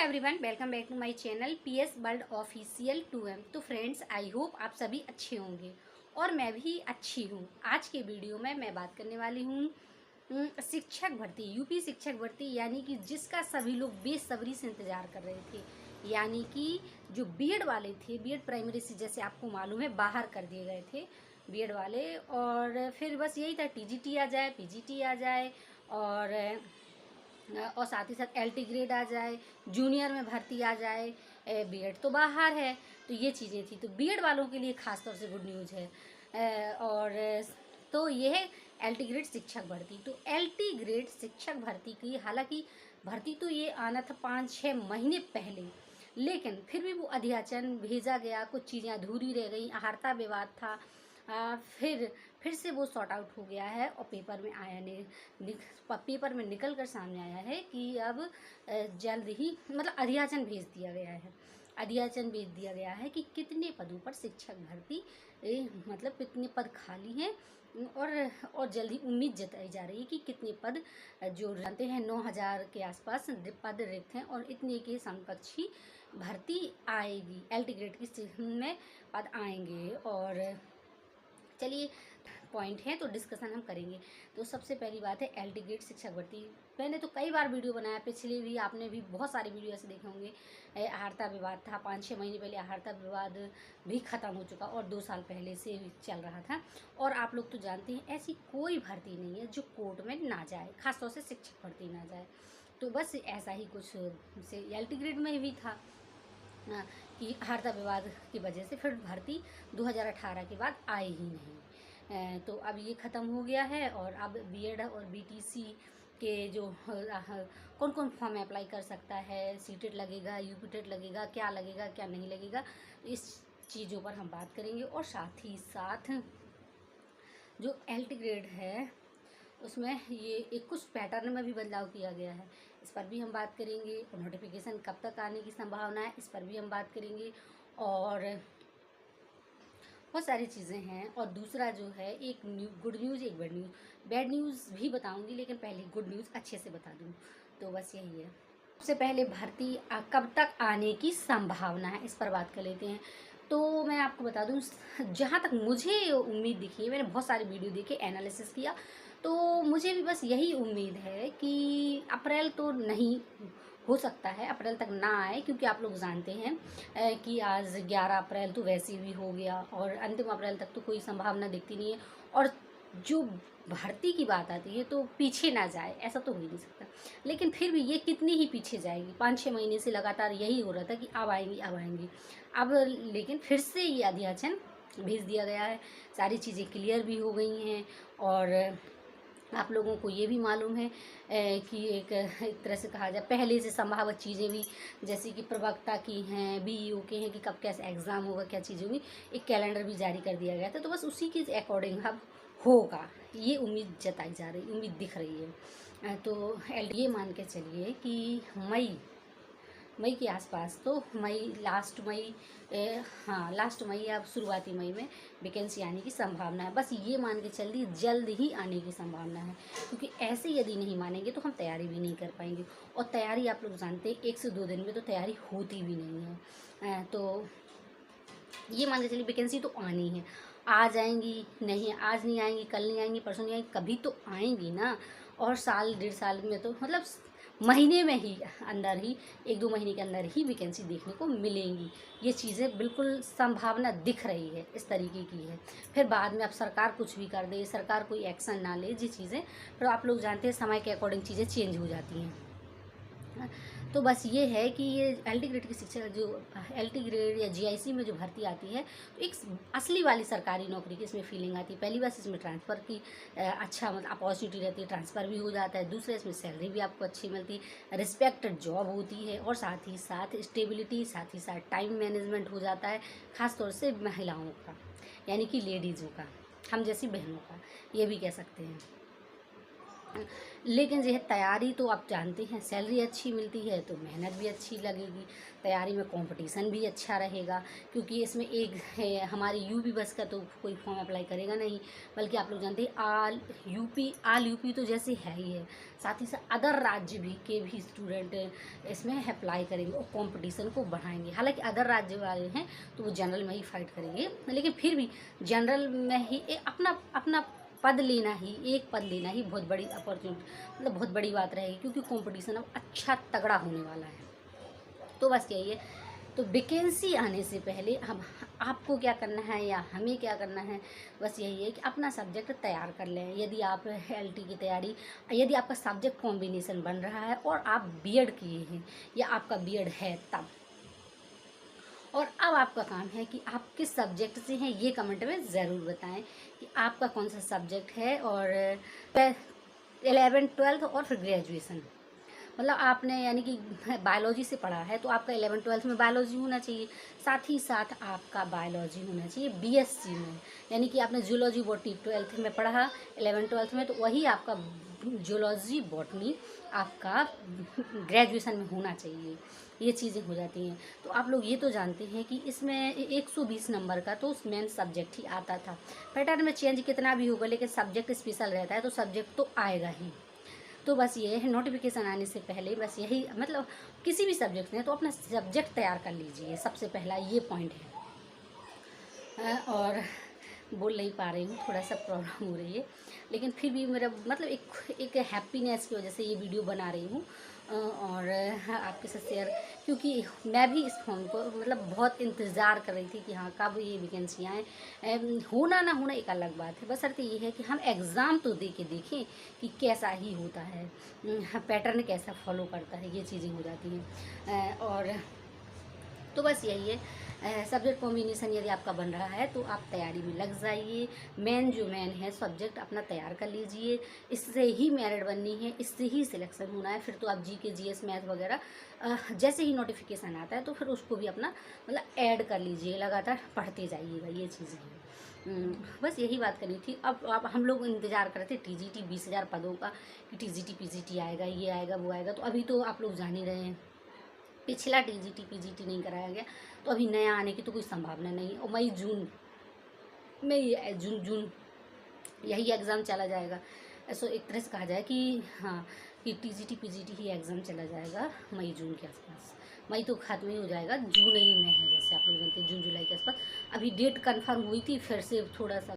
Everyone, welcome back to my channel PS world official 2M। तो friends, I hope आप सभी अच्छे होंगे और मैं भी अच्छी हूँ। आज के वीडियो में मैं बात करने वाली हूँ शिक्षक भर्ती, यूपी शिक्षक भर्ती, यानी कि जिसका सभी लोग बेसब्री से इंतज़ार कर रहे थे। यानी कि जो बीएड वाले थे, बीएड प्राइमरी से जैसे आपको मालूम है बाहर कर दिए गए थे बीएड वाले, और फिर बस यही था टीजीटी आ जाए, पीजीटी आ जाए और साथ ही साथ एलटी ग्रेड आ जाए, जूनियर में भर्ती आ जाए, बीएड तो बाहर है। तो ये चीज़ें थी। तो बीएड वालों के लिए ख़ास तौर से गुड न्यूज़ है। और तो ये है एलटी ग्रेड शिक्षक भर्ती। तो एलटी ग्रेड शिक्षक भर्ती की हालांकि भर्ती तो ये आना था 5-6 महीने पहले, लेकिन फिर भी वो अध्याचन भेजा गया, कुछ चीज़ें अधूरी रह गई, आहारता विवाद था। फिर से वो सॉर्ट आउट हो गया है और पेपर में पेपर में निकल कर सामने आया है कि अब जल्द ही मतलब अध्याचन भेज दिया गया है। अध्याचन भेज दिया गया है कि कितने पदों पर शिक्षक भर्ती मतलब कितने पद खाली हैं, और जल्द ही उम्मीद जताई जा रही है कि कितने पद, जो जानते हैं 9,000 के आसपास पद रिक्त हैं और इतने के समकक्ष ही भर्ती आएगी, एलटी ग्रेड की में पद आएंगे। और चलिए पॉइंट है तो डिस्कशन हम करेंगे। तो सबसे पहली बात है एलटी ग्रेड शिक्षक भर्ती। मैंने तो कई बार वीडियो बनाया, पिछले भी आपने भी बहुत सारे वीडियो ऐसे देखे होंगे। आहारता विवाद था, 5-6 महीने पहले आहारता विवाद भी ख़त्म हो चुका और 2 साल पहले से चल रहा था। और आप लोग तो जानते हैं ऐसी कोई भर्ती नहीं है जो कोर्ट में ना जाए, खासतौर से शिक्षक भर्ती ना जाए। तो बस ऐसा ही कुछ से एलटी ग्रेड में भी था कि आहारता विवाद की वजह से फिर भर्ती 2018 के बाद आई ही नहीं। तो अब ये ख़त्म हो गया है और अब बीएड और बीटीसी के जो कौन कौन फॉर्म अप्लाई कर सकता है, सीटेट लगेगा, यूपीटेट लगेगा, क्या लगेगा क्या नहीं लगेगा, इस चीज़ों पर हम बात करेंगे। और साथ ही साथ जो एलटी ग्रेड है उसमें ये एक कुछ पैटर्न में भी बदलाव किया गया है, इस पर भी हम बात करेंगे। और नोटिफिकेशन कब तक आने की संभावना है, इस पर भी हम बात करेंगे। और बहुत सारी चीज़ें हैं। और दूसरा जो है, एक गुड न्यूज़, एक बैड न्यूज़ भी बताऊंगी, लेकिन पहले गुड न्यूज़ अच्छे से बता दूं। तो बस यही है। सबसे पहले भर्ती कब तक आने की संभावना है, इस पर बात कर लेते हैं। तो मैं आपको बता दूं, जहाँ तक मुझे उम्मीद दिखी है, मैंने बहुत सारे वीडियो देखे, एनालिसिस किया, तो मुझे भी बस यही उम्मीद है कि अप्रैल तो नहीं हो सकता है, अप्रैल तक ना आए, क्योंकि आप लोग जानते हैं कि आज 11 अप्रैल तो वैसे भी हो गया और अंतिम अप्रैल तक तो कोई संभावना दिखती नहीं है। और जो भर्ती की बात आती है तो पीछे ना जाए, ऐसा तो हो ही नहीं सकता। लेकिन फिर भी ये कितनी ही पीछे जाएगी, 5-6 महीने से लगातार यही हो रहा था कि अब आएंगी अब आएंगी। अब लेकिन फिर से ये अध्याचन भेज दिया गया है, सारी चीज़ें क्लियर भी हो गई हैं। और आप लोगों को ये भी मालूम है कि एक तरह से कहा जाए पहले से संभावित चीज़ें भी, जैसे कि प्रवक्ता की हैं, बीईओ के हैं कि कब कैसे एग्ज़ाम होगा, क्या चीज़ होगी, एक कैलेंडर भी जारी कर दिया गया था। तो बस उसी के अकॉर्डिंग अब होगा, ये उम्मीद जताई जा रही, उम्मीद दिख रही है। तो ये मान के चलिए कि मई के आसपास, तो लास्ट मई या शुरुआती मई में वैकेंसी आने की संभावना है। बस ये मान के चल दी जल्द ही आने की संभावना है, क्योंकि ऐसे यदि नहीं मानेंगे तो हम तैयारी भी नहीं कर पाएंगे। और तैयारी आप लोग जानते हैं 1 से 2 दिन में तो तैयारी होती भी नहीं है। तो ये मान के चलिए वैकेंसी तो आनी है। आ जाएंगी नहीं, आज नहीं आएंगी, कल नहीं आएंगी, परसों नहीं आएंगी, कभी तो आएंगी ना। और साल 1.5 साल में तो मतलब महीने में ही, अंदर ही 1-2 महीने के अंदर ही वैकेंसी देखने को मिलेंगी। ये चीज़ें बिल्कुल संभावना दिख रही है, इस तरीके की है। फिर बाद में अब सरकार कुछ भी कर दे, सरकार कोई एक्शन ना ले, ये चीज़ें फिर आप लोग जानते हैं समय के अकॉर्डिंग चीज़ें चेंज हो जाती हैं। तो बस ये है कि ये एलटी ग्रेड की शिक्षा, जो एलटी ग्रेड या जीआईसी में जो भर्ती आती है, तो एक असली वाली सरकारी नौकरी की इसमें फीलिंग आती है। पहली बात, इसमें ट्रांसफ़र की अच्छा मतलब अपॉर्चुनिटी रहती है, ट्रांसफ़र भी हो जाता है। दूसरा, इसमें सैलरी भी आपको अच्छी मिलती है, रिस्पेक्टेड जॉब होती है, और साथ ही साथ स्टेबिलिटी, साथ ही साथ टाइम मैनेजमेंट हो जाता है, ख़ासतौर से महिलाओं का, यानी कि लेडीज़ों का, हम जैसी बहनों का, ये भी कह सकते हैं। लेकिन जो है तैयारी तो आप जानते हैं, सैलरी अच्छी मिलती है तो मेहनत भी अच्छी लगेगी, तैयारी में कंपटीशन भी अच्छा रहेगा, क्योंकि इसमें एक है हमारी यूपी बस का तो कोई फॉर्म अप्लाई करेगा नहीं, बल्कि आप लोग जानते हैं ऑल यूपी तो जैसे है ही है, साथ ही साथ अदर राज्य भी के भी स्टूडेंट इसमें अप्लाई करेंगे और कंपटीशन को बढ़ाएंगे। हालांकि अदर राज्य वाले हैं तो वो जनरल में ही फाइट करेंगे, लेकिन फिर भी जनरल में ही अपना अपना पद लेना ही, एक पद लेना ही बहुत बड़ी अपॉर्चुनिटी, मतलब बहुत बड़ी बात रहेगी, क्योंकि कंपटीशन अब अच्छा तगड़ा होने वाला है। तो बस यही है। तो वैकेंसी आने से पहले हम आपको क्या करना है या हमें क्या करना है, बस यही है कि अपना सब्जेक्ट तैयार कर लें। यदि आप एलटी की तैयारी, यदि आपका सब्जेक्ट कॉम्बिनेशन बन रहा है और आप बीएड किए हैं या आपका बीएड है तब, और अब आपका काम है कि आप किस सब्जेक्ट से हैं ये कमेंट में ज़रूर बताएं कि आपका कौन सा सब्जेक्ट है। और 11th 12th और फिर ग्रेजुएशन, मतलब आपने यानी कि बायोलॉजी से पढ़ा है तो आपका 11th 12th में बायोलॉजी होना चाहिए, साथ ही साथ आपका बायोलॉजी होना चाहिए बीएससी में, यानी कि आपने जूलॉजी बॉटनी 12th में पढ़ा 11th 12th में, तो वही आपका जूलॉजी बॉटनी आपका ग्रेजुएशन में होना चाहिए। ये चीज़ें हो जाती हैं। तो आप लोग ये तो जानते हैं कि इसमें 120 नंबर का तो मेन सब्जेक्ट ही आता था। पैटर्न में चेंज कितना भी होगा लेकिन सब्जेक्ट स्पेशल रहता है, तो सब्जेक्ट तो आएगा ही। तो बस ये है, नोटिफिकेशन आने से पहले बस यही, मतलब किसी भी सब्जेक्ट में तो अपना सब्जेक्ट तैयार कर लीजिए, सबसे पहला ये पॉइंट है। और बोल नहीं पा रही हूँ, थोड़ा सा प्रॉब्लम हो रही है, लेकिन फिर भी मेरा मतलब एक हैप्पीनेस की वजह से ये वीडियो बना रही हूँ। और आपके साथ शेयर, क्योंकि मैं भी इस फॉर्म को मतलब बहुत इंतज़ार कर रही थी कि हाँ कब ये वैकेंसियाँ आएँ। होना ना होना एक अलग बात है, बस अर्थ ये है कि हम एग्ज़ाम तो दे के देखें कि कैसा ही होता है, पैटर्न कैसा फॉलो करता है, ये चीज़ें हो जाती हैं। और तो बस यही है, सब्जेक्ट कॉम्बिनेशन यदि आपका बन रहा है तो आप तैयारी में लग जाइए। मेन है सब्जेक्ट अपना तैयार कर लीजिए, इससे ही मेरिट बननी है, इससे ही सिलेक्शन होना है। फिर तो आप जीके जीएस मैथ वगैरह जैसे ही नोटिफिकेशन आता है तो फिर उसको भी अपना मतलब ऐड कर लीजिए, लगातार पढ़ते जाइएगा, ये चीज़ें हैं। बस यही बात करनी थी। अब हम लोग इंतज़ार कर रहे थे टीजीटी 20,000 पदों का कि टीजीटी पीजीटी आएगा, ये आएगा वो आएगा, तो अभी तो आप लोग जान ही रहे हैं पिछला टीजीटी पीजीटी नहीं कराया गया, तो अभी नया आने की तो कोई संभावना नहीं है। और मई जून में जून यही एग्ज़ाम चला जाएगा। ऐसा एक तरह से कहा जाए कि हाँ, कि टीजीटी पीजीटी ही एग्ज़ाम चला जाएगा मई जून के आसपास। मई तो ख़त्म ही हो जाएगा, जून ही में है, जैसे आप लोग जानते हैं जून जुलाई के आसपास। अभी डेट कंफर्म हुई थी, फिर से थोड़ा सा